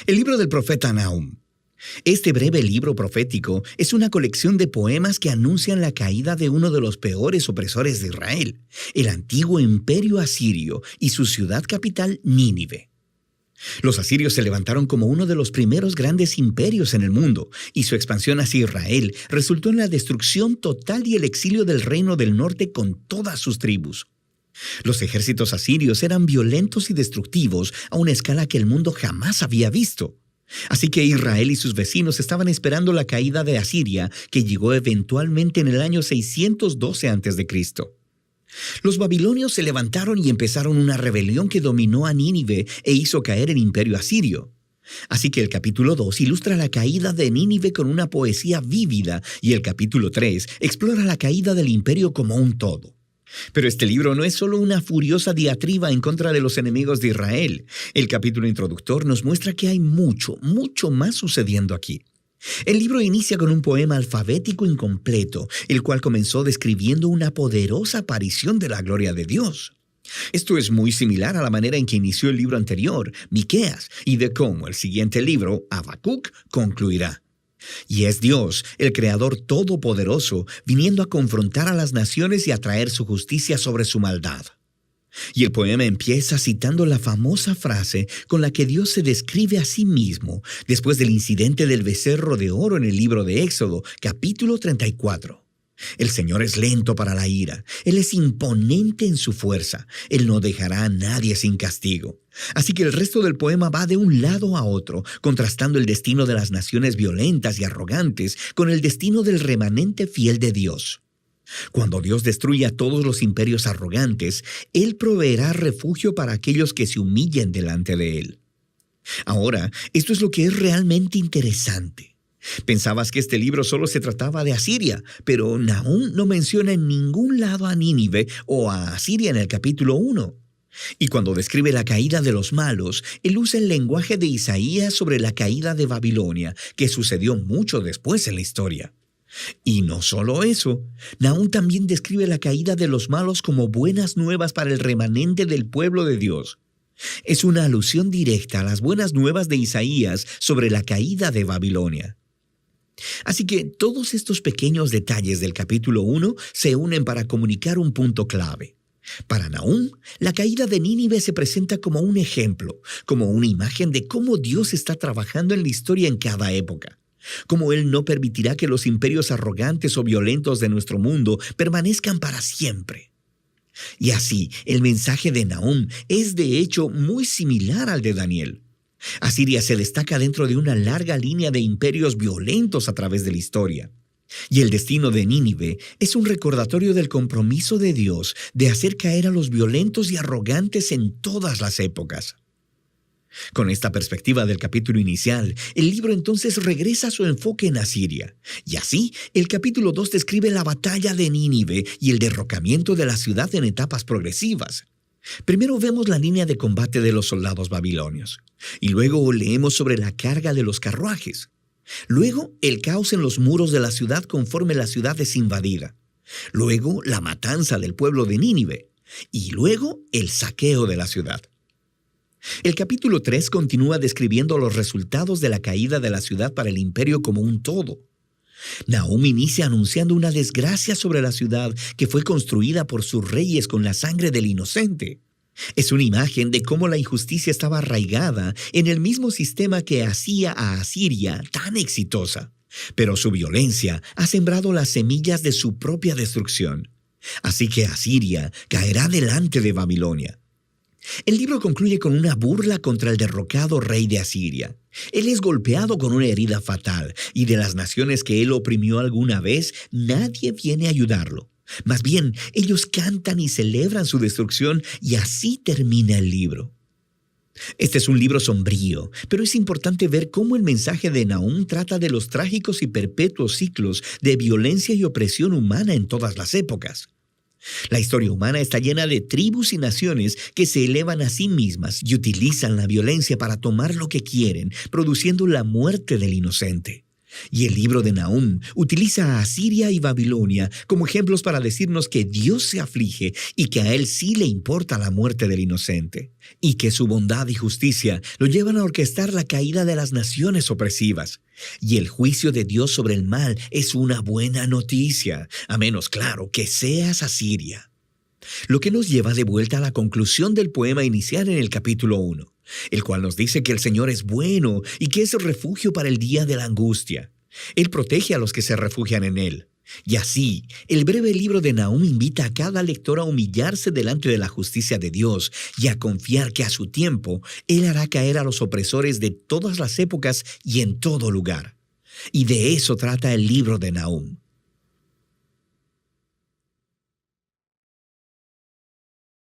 El libro del profeta Nahum. Este breve libro profético es una colección de poemas que anuncian la caída de uno de los peores opresores de Israel, el antiguo imperio asirio y su ciudad capital, Nínive. Los asirios se levantaron como uno de los primeros grandes imperios en el mundo, y su expansión hacia Israel resultó en la destrucción total y el exilio del reino del norte con todas sus tribus. Los ejércitos asirios eran violentos y destructivos a una escala que el mundo jamás había visto. Así que Israel y sus vecinos estaban esperando la caída de Asiria, que llegó eventualmente en el año 612 a.C. Los babilonios se levantaron y empezaron una rebelión que dominó a Nínive e hizo caer el imperio asirio. Así que el capítulo 2 ilustra la caída de Nínive con una poesía vívida y el capítulo 3 explora la caída del imperio como un todo. Pero este libro no es solo una furiosa diatriba en contra de los enemigos de Israel. El capítulo introductor nos muestra que hay mucho más sucediendo aquí. El libro inicia con un poema alfabético incompleto, el cual comenzó describiendo una poderosa aparición de la gloria de Dios. Esto es muy similar a la manera en que inició el libro anterior, Miqueas, y de cómo el siguiente libro, Habacuc, concluirá. Y es Dios, el Creador Todopoderoso, viniendo a confrontar a las naciones y a traer su justicia sobre su maldad. Y el poema empieza citando la famosa frase con la que Dios se describe a sí mismo después del incidente del becerro de oro en el libro de Éxodo, capítulo 34. El Señor es lento para la ira, Él es imponente en su fuerza, Él no dejará a nadie sin castigo. Así que el resto del poema va de un lado a otro, contrastando el destino de las naciones violentas y arrogantes con el destino del remanente fiel de Dios. Cuando Dios destruya a todos los imperios arrogantes, Él proveerá refugio para aquellos que se humillen delante de Él. Ahora, esto es lo que es realmente interesante. Pensabas que este libro solo se trataba de Asiria, pero Nahum no menciona en ningún lado a Nínive o a Asiria en el capítulo 1. Y cuando describe la caída de los malos, él usa el lenguaje de Isaías sobre la caída de Babilonia, que sucedió mucho después en la historia. Y no solo eso, Nahum también describe la caída de los malos como buenas nuevas para el remanente del pueblo de Dios. Es una alusión directa a las buenas nuevas de Isaías sobre la caída de Babilonia. Así que todos estos pequeños detalles del capítulo 1 se unen para comunicar un punto clave. Para Nahum, la caída de Nínive se presenta como un ejemplo, como una imagen de cómo Dios está trabajando en la historia en cada época. Cómo Él no permitirá que los imperios arrogantes o violentos de nuestro mundo permanezcan para siempre. Y así, el mensaje de Nahum es de hecho muy similar al de Daniel. Asiria se destaca dentro de una larga línea de imperios violentos a través de la historia. Y el destino de Nínive es un recordatorio del compromiso de Dios de hacer caer a los violentos y arrogantes en todas las épocas. Con esta perspectiva del capítulo inicial, el libro entonces regresa a su enfoque en Asiria. Y así, el capítulo 2 describe la batalla de Nínive y el derrocamiento de la ciudad en etapas progresivas. Primero vemos la línea de combate de los soldados babilonios, y luego leemos sobre la carga de los carruajes. Luego, el caos en los muros de la ciudad conforme la ciudad es invadida. Luego, la matanza del pueblo de Nínive. Y luego, el saqueo de la ciudad. El capítulo 3 continúa describiendo los resultados de la caída de la ciudad para el imperio como un todo. Nahum inicia anunciando una desgracia sobre la ciudad que fue construida por sus reyes con la sangre del inocente. Es una imagen de cómo la injusticia estaba arraigada en el mismo sistema que hacía a Asiria tan exitosa. Pero su violencia ha sembrado las semillas de su propia destrucción. Así que Asiria caerá delante de Babilonia. El libro concluye con una burla contra el derrocado rey de Asiria. Él es golpeado con una herida fatal, y de las naciones que él oprimió alguna vez, nadie viene a ayudarlo. Más bien, ellos cantan y celebran su destrucción, y así termina el libro. Este es un libro sombrío, pero es importante ver cómo el mensaje de Nahum trata de los trágicos y perpetuos ciclos de violencia y opresión humana en todas las épocas. La historia humana está llena de tribus y naciones que se elevan a sí mismas y utilizan la violencia para tomar lo que quieren, produciendo la muerte del inocente. Y el libro de Nahum utiliza a Asiria y Babilonia como ejemplos para decirnos que Dios se aflige y que a Él sí le importa la muerte del inocente, y que su bondad y justicia lo llevan a orquestar la caída de las naciones opresivas. Y el juicio de Dios sobre el mal es una buena noticia, a menos, claro, que seas Asiria. Lo que nos lleva de vuelta a la conclusión del poema inicial en el capítulo 1, el cual nos dice que el Señor es bueno y que es refugio para el día de la angustia. Él protege a los que se refugian en Él. Y así, el breve libro de Nahum invita a cada lector a humillarse delante de la justicia de Dios y a confiar que a su tiempo Él hará caer a los opresores de todas las épocas y en todo lugar. Y de eso trata el libro de Nahum,